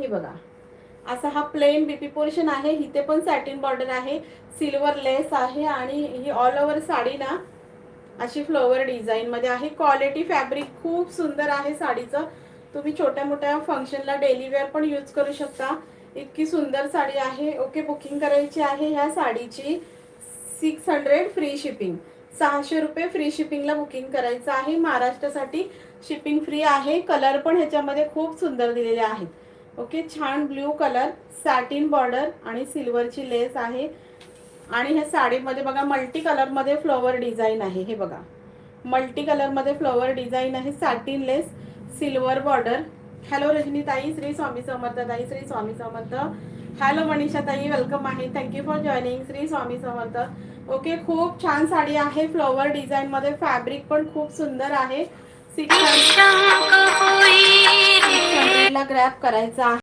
हे बघा, असा हा प्लेन बीपी पोर्शन आहे. इथे पण सॅटिन बॉर्डर आहे, सिल्वर लेस आहे आणि ही ऑल ओव्हर साडी ना अशी फ्लोवर डिझाईन मध्ये आहे. क्वालिटी फॅब्रिक खूप सुंदर आहे साडीचं. तुम्ही छोट्या मोठ्या फंक्शनला डेली वेअर पण यूज करू शकता. इतकी सुंदर साडी आहे. ओके, बुकिंग करायची आहे ह्या साडीची 600 फ्री शिपिंग. 600 रुपये फ्री शिपिंगला बुकिंग करायचं आहे. महाराष्ट्रासाठी शिपिंग फ्री आहे. कलर पण ह्याच्यामध्ये खूप सुंदर दिलेले आहेत. ओके, छान ब्ल्यू कलर, सॅटिन बॉर्डर आणि सिल्वरची लेस आहे. आणि ह्या साडीमध्ये बघा मल्टी कलरमध्ये फ्लॉवर डिझाईन आहे. हे बघा, मल्टी कलरमध्ये फ्लॉवर डिझाईन आहे, सॅटिन लेस, सिल्वर बॉर्डर. हॅलो रजनी ताई, श्री स्वामी समर्थ ताई, श्री स्वामी समर्थ. हॅलो मनीषा ताई, वेलकम आहे, thank you for joining, Shri Swami Samarth. Okay, खूप छान साडी आहे फ्लॉवर डिझाईन मध्ये. फॅब्रिक पण खूप सुंदर आहे. 600 ला ग्रॅब करायचा आहे.